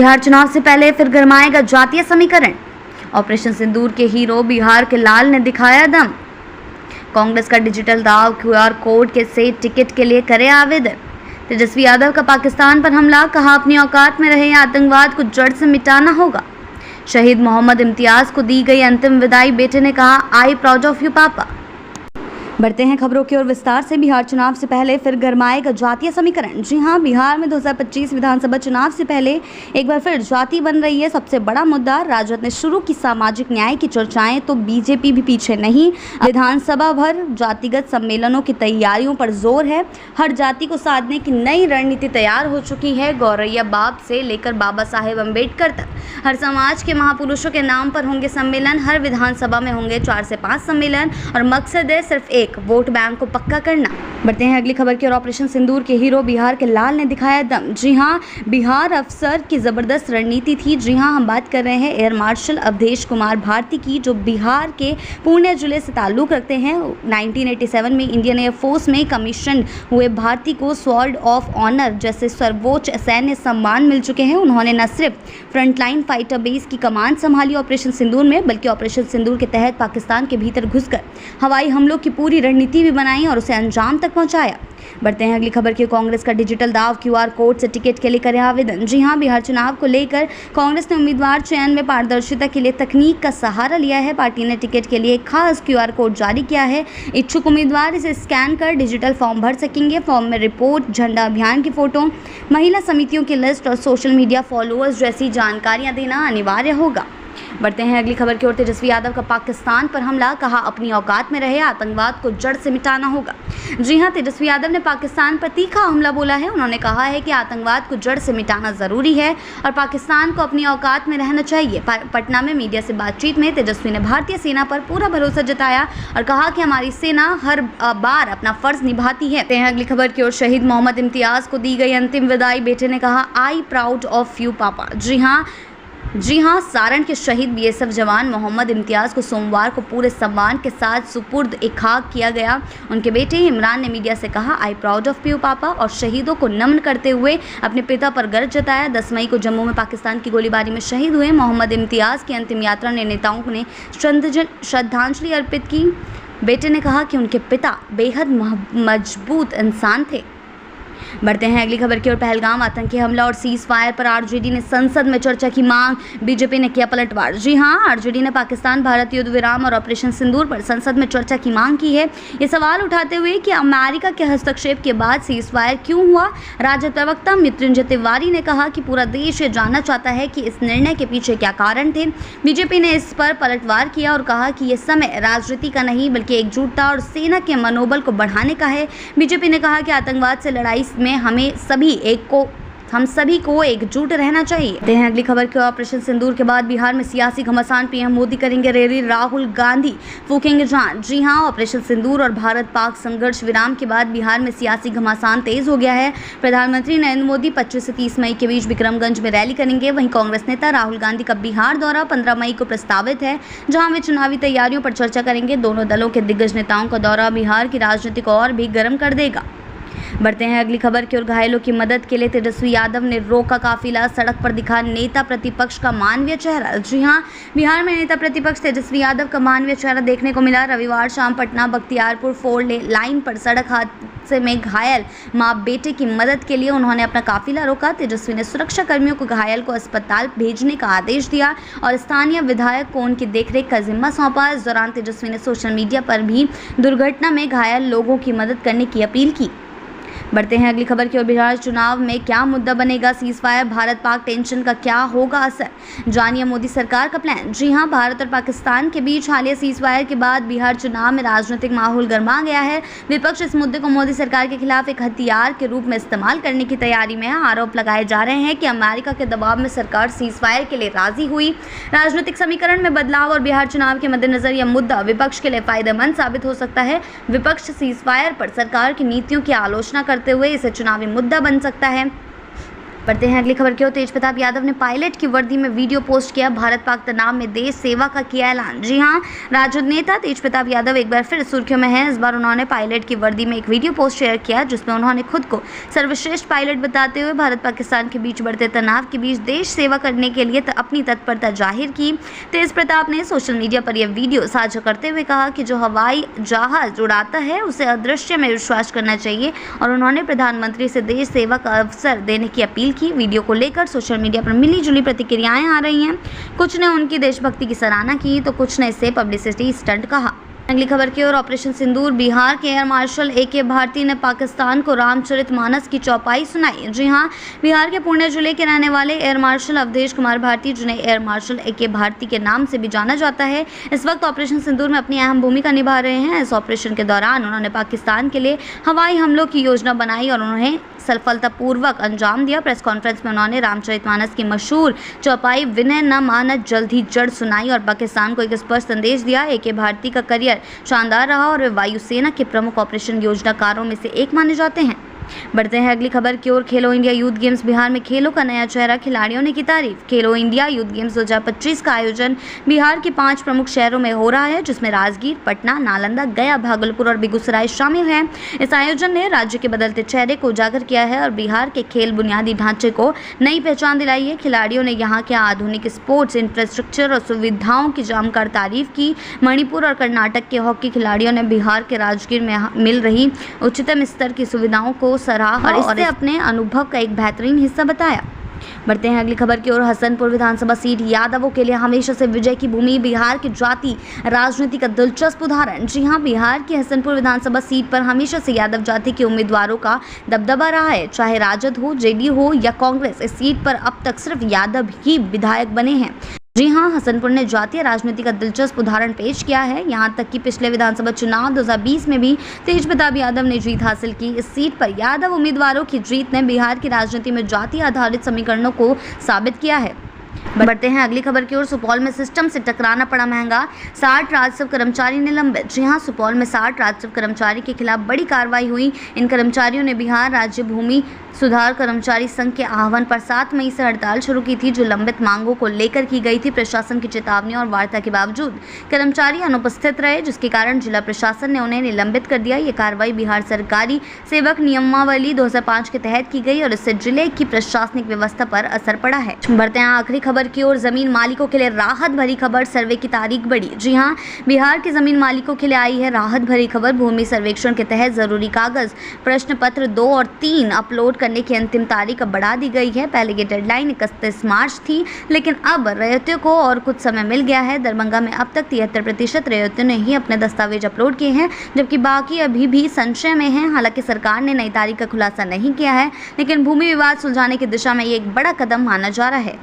बिहार चुनाव से पहले फिर गरमाएगा जातीय समीकरण। ऑपरेशन सिंदूर के हीरो बिहार के लाल ने दिखाया दम। कांग्रेस का डिजिटल दाव क्यूआर कोड के से टिकट के लिए करे आवेदन। तेजस्वी यादव का पाकिस्तान पर हमला, कहा अपनी औकात में रहे आतंकवाद को जड़ से मिटाना होगा। शहीद मोहम्मद इम्तियाज को दी गई अंतिम विदाई, बेटे ने कहा आई प्राउड ऑफ यू पापा। बढ़ते हैं खबरों की ओर विस्तार से। बिहार चुनाव से पहले फिर गरमाएगा जातीय समीकरण। जी हां, बिहार में 2025 विधानसभा चुनाव से पहले एक बार फिर जाति बन रही है सबसे बड़ा मुद्दा। राजद ने शुरू की सामाजिक न्याय की चर्चाएं तो बीजेपी भी पीछे नहीं। विधानसभा भर जातिगत सम्मेलनों की तैयारियों पर जोर है। हर जाति को साधने की नई रणनीति तैयार हो चुकी है। गौरैया बाप से लेकर बाबा साहेब अम्बेडकर तक हर समाज के महापुरुषों के नाम पर होंगे सम्मेलन। हर विधानसभा में होंगे 4 से 5 सम्मेलन और मकसद है सिर्फ एक, वोट बैंक को पक्का करना। बढ़ते हैं अगली खबर की ओर। ऑपरेशन सिंदूर के हीरो बिहार के लाल ने दिखाया दम। जी हां, बिहार अफसर की जबरदस्त रणनीति थी। जी हां, हम बात कर रहे हैं एयर मार्शल अवधेश कुमार भारती की, जो बिहार के पुणे जिले से ताल्लुक रखते हैं। 1987 में इंडियन एयरफोर्स में कमीशन हुए भारती को स्वॉर्ड ऑफ ऑनर जैसे सर्वोच्च सैन्य सम्मान मिल चुके हैं। उन्होंने न सिर्फ फ्रंटलाइन फाइटर बेस की कमान संभाली ऑपरेशन सिंदूर में, बल्कि ऑपरेशन सिंदूर के तहत पाकिस्तान के भीतर घुसकर हवाई हमलों की पूरी रणनीति भी बनाई और उसे अंजाम तक पहुंचाया। बढ़ते हैं अगली खबर की। कांग्रेस का डिजिटल दाव क्यूआर कोड से टिकट के लिए करे आवेदन। जी हां, बिहार चुनाव को लेकर कांग्रेस ने उम्मीदवार चयन में पारदर्शिता के लिए तकनीक का सहारा लिया है। पार्टी ने टिकट के लिए एक खास क्यूआर कोड जारी किया है। इच्छुक उम्मीदवार इसे स्कैन कर डिजिटल फॉर्म भर सकेंगे। फॉर्म में रिपोर्ट, झंडा अभियान की फोटो, महिला समितियों की लिस्ट और सोशल मीडिया फॉलोअर्स जैसी जानकारियां देना अनिवार्य होगा। बढ़ते हैं अगली खबर की ओर। तेजस्वी यादव का पाकिस्तान पर हमला, कहा अपनी औकात में रहे आतंकवाद को जड़ से मिटाना होगा। जी हां, तेजस्वी यादव ने पाकिस्तान पर तीखा हमला बोला है। उन्होंने कहा है कि आतंकवाद को जड़ से मिटाना जरूरी है और पाकिस्तान को अपनी औकात में रहना चाहिए। पटना में मीडिया से बातचीत में तेजस्वी ने भारतीय सेना पर पूरा भरोसा जताया और कहा कि हमारी सेना हर बार अपना फर्ज निभाती है। अगली खबर की ओर। शहीद मोहम्मद इम्तियाज को दी गई अंतिम विदाई, बेटे ने कहा आई प्राउड ऑफ यू पापा। जी हां, सारण के शहीद बीएसएफ जवान मोहम्मद इम्तियाज को सोमवार को पूरे सम्मान के साथ सुपुर्द ए खाक किया गया। उनके बेटे इमरान ने मीडिया से कहा आई प्राउड ऑफ यू पापा और शहीदों को नमन करते हुए अपने पिता पर गर्व जताया। 10 मई को जम्मू में पाकिस्तान की गोलीबारी में शहीद हुए मोहम्मद इम्तियाज की अंतिम यात्रा में नेताओं ने श्रद्धांजलि अर्पित की। बेटे ने कहा कि उनके पिता बेहद मजबूत इंसान थे। बढ़ते हैं अगली खबर की ओर। पहलगाम आतंकी हमला और सीज फायर पर आरजेडी ने संसद में चर्चा की मांग, बीजेपी ने किया पलटवार। जी हां, आरजेडी ने पाकिस्तान भारत युद्ध विराम और ऑपरेशन सिंदूर पर संसद में चर्चा की मांग की है। ये सवाल उठाते हुए कि अमेरिका के हस्तक्षेप के बाद सीज फायर क्यों हुआ। राजद प्रवक्ता मृत्युंजय तिवारी ने कहा कि पूरा देश ये जानना चाहता है कि इस निर्णय के पीछे क्या कारण थे। बीजेपी ने इस पर पलटवार किया और कहा कि ये समय राजनीति का नहीं बल्कि एकजुटता और सेना के मनोबल को बढ़ाने का है। बीजेपी ने कहा कि आतंकवाद से लड़ाई में हम सभी को एकजुट रहना चाहिए। अगली खबर की। ऑपरेशन सिंदूर के बाद बिहार में सियासी घमासान, पीएम मोदी करेंगे रैली, राहुल गांधी फूकेंगे जान। जी हां, ऑपरेशन सिंदूर और भारत पाक संघर्ष विराम के बाद बिहार में सियासी घमासान तेज हो गया है। प्रधानमंत्री नरेंद्र मोदी 25 से 30 मई के बीच विक्रमगंज में रैली करेंगे। वहीं कांग्रेस नेता राहुल गांधी का बिहार दौरा 15 मई को प्रस्तावित है, जहां वे चुनावी तैयारियों पर चर्चा करेंगे। दोनों दलों के दिग्गज नेताओं का दौरा बिहार की राजनीति को और भी गर्म कर देगा। बढ़ते हैं अगली खबर की ओर। घायलों की मदद के लिए तेजस्वी यादव ने रोका काफिला, सड़क पर दिखा नेता प्रतिपक्ष का मानवीय चेहरा। जी हां, बिहार में नेता प्रतिपक्ष तेजस्वी यादव का मानवीय चेहरा देखने को मिला। रविवार शाम पटना बख्तियारपुर 4 लाइन पर सड़क हादसे में घायल मां बेटे की मदद के लिए उन्होंने अपना काफिला रोका। तेजस्वी ने सुरक्षा कर्मियों को घायल को अस्पताल भेजने का आदेश दिया और स्थानीय विधायक को उनकी देखरेख का जिम्मा सौंपा। इस दौरान तेजस्वी ने सोशल मीडिया पर भी दुर्घटना में घायल लोगों की मदद करने की अपील की। बढ़ते हैं अगली खबर की ओर। बिहार चुनाव में क्या मुद्दा बनेगा cease fire, Bharat Pak tension का क्या होगा असर, जानिए मोदी सरकार का प्लान। जी हां, भारत और पाकिस्तान के बीच हालिया सीज फायर के बाद बिहार चुनाव में राजनीतिक माहौल गर्मा गया है। विपक्ष इस मुद्दे को मोदी सरकार के खिलाफ एक हथियार के रूप में इस्तेमाल करने की तैयारी में है। आरोप लगाए जा रहे हैं कि अमेरिका के दबाव में सरकार सीज फायर के लिए राजी हुई। राजनीतिक समीकरण में बदलाव और बिहार चुनाव के मद्देनजर यह मुद्दा विपक्ष के लिए फायदेमंद साबित हो सकता है। विपक्ष सीज फायर पर सरकार की नीतियों की आलोचना करते हुए इसे चुनावी मुद्दा बन सकता है। बढ़ते हैं अगली खबर की ओर। तेज प्रताप यादव ने पायलट की वर्दी में वीडियो पोस्ट किया, भारत पाक तनाव में देश सेवा का किया ऐलान। जी हां, राजद नेता तेज प्रताप यादव एक बार फिर सुर्खियों में हैं। इस बार उन्होंने पायलट की वर्दी में एक वीडियो पोस्ट शेयर किया जिसमें उन्होंने खुद को सर्वश्रेष्ठ पायलट बताते हुए भारत पाकिस्तान के बीच बढ़ते तनाव के बीच देश सेवा करने के लिए अपनी तत्परता जाहिर की। तेज प्रताप ने सोशल मीडिया पर यह वीडियो साझा करते हुए कहा कि जो हवाई जहाज उड़ाता है उसे अदृश्य में विश्वास करना चाहिए और उन्होंने प्रधानमंत्री से देश सेवा का अवसर देने की अपील की। वीडियो को लेकर सोशल मीडिया पर मिली जुली प्रतिक्रियाएं आ रही हैं। कुछ ने उनकी देशभक्ति की सराहना की तो कुछ ने इसे पब्लिसिटी स्टंट कहा। अगली खबर की ओर। ऑपरेशन सिंदूर। बिहार के एयर मार्शल ए.के. भारती ने पाकिस्तान को रामचरितमानस की चौपाई सुनाई। जी हां, बिहार के पुणे जिले के रहने वाले एयर मार्शल अवधेश कुमार भारती, जिन्हें एयर मार्शल ए.के. भारती के नाम से भी जाना जाता है, इस वक्त ऑपरेशन सिंदूर में अपनी अहम भूमिका निभा रहे हैं। इस ऑपरेशन के दौरान उन्होंने पाकिस्तान के लिए हवाई हमलों की योजना बनाई और उन्हें सफलतापूर्वक अंजाम दिया। प्रेस कॉन्फ्रेंस में उन्होंने रामचरितमानस की मशहूर चौपाई विनय न मानत जल्द ही जड़ सुनाई और पाकिस्तान को एक स्पष्ट संदेश दिया। ए.के. भारती का करियर शानदार रहा और वे वायुसेना के प्रमुख ऑपरेशन योजनाकारों में से एक माने जाते हैं। बढ़ते हैं अगली खबर की ओर। खेलो इंडिया यूथ गेम्स। बिहार में खेलों का नया चेहरा, खिलाड़ियों ने की तारीफ। खेलो इंडिया यूथ गेम्स 2025 का आयोजन बिहार के 5 प्रमुख शहरों में हो रहा है जिसमें राजगीर, पटना, नालंदा, गया, भागलपुर और बेगूसराय शामिल हैं। इस आयोजन ने राज्य के बदलते चेहरे को उजागर किया है और बिहार के खेल बुनियादी ढांचे को नई पहचान दिलाई है। खिलाड़ियों ने यहाँ के आधुनिक स्पोर्ट्स इंफ्रास्ट्रक्चर और सुविधाओं की जमकर तारीफ की। मणिपुर और कर्नाटक के हॉकी खिलाड़ियों ने बिहार के राजगीर में मिल रही उच्चतम स्तर की सुविधाओं को सराहा और इसे अपने अनुभव का एक बेहतरीन हिस्सा बताया। बढ़ते हैं अगली खबर की ओर। हसनपुर विधानसभा सीट यादवों के लिए हमेशा से विजय की भूमि। बिहार की जाति राजनीति का दिलचस्प उदाहरण। जी हां, बिहार की हसनपुर विधानसभा सीट पर हमेशा से यादव जाति के उम्मीदवारों का दबदबा रहा है, चाहे राजद हो, जेडीयू हो या कांग्रेस। इस सीट पर अब तक सिर्फ यादव ही विधायक बने हैं। जी हां, हसनपुर ने जातीय राजनीति का दिलचस्प उदाहरण पेश किया है। यहां तक कि पिछले विधानसभा चुनाव 2020 में भी तेज प्रताप यादव ने जीत हासिल की। इस सीट पर यादव उम्मीदवारों की जीत ने बिहार की राजनीति में जाति आधारित समीकरणों को साबित किया है। बढ़ते हैं अगली खबर की ओर। सुपौल में सिस्टम से टकराना पड़ा महंगा, 60 राजस्व कर्मचारी निलंबित। जी हां, सुपौल में 60 राजस्व कर्मचारी के खिलाफ बड़ी कार्रवाई हुई। इन कर्मचारियों ने बिहार राज्य भूमि सुधार कर्मचारी संघ के आह्वान पर 7 मई से हड़ताल शुरू की थी, जो लंबित मांगों को लेकर की गई थी। प्रशासन की चेतावनी और वार्ता के बावजूद कर्मचारी अनुपस्थित रहे, जिसके कारण जिला प्रशासन ने उन्हें निलंबित कर दिया। ये कार्रवाई बिहार सरकारी सेवक नियमावली 2005 के तहत की गई और इससे जिले की प्रशासनिक व्यवस्था पर असर पड़ा है। बढ़ते हैं आखिरी खबर की ओर। जमीन मालिकों के लिए राहत भरी खबर, सर्वे की तारीख बढ़ी। जी हां, बिहार के जमीन मालिकों के लिए आई है राहत भरी खबर। भूमि सर्वेक्षण के तहत जरूरी कागज प्रश्न पत्र 2 और 3 अपलोड करने की अंतिम तारीख अब बढ़ा दी गई है। पहले की डेडलाइन 31 मार्च थी, लेकिन अब रैयतों को और कुछ समय मिल गया है। दरभंगा में अब तक 73% रैयतों ने ही अपने दस्तावेज अपलोड किए हैं, जबकि बाकी अभी भी संशय में हैं। हालांकि सरकार ने नई तारीख का खुलासा नहीं किया है, लेकिन भूमि विवाद सुलझाने की दिशा में ये एक बड़ा कदम माना जा रहा है।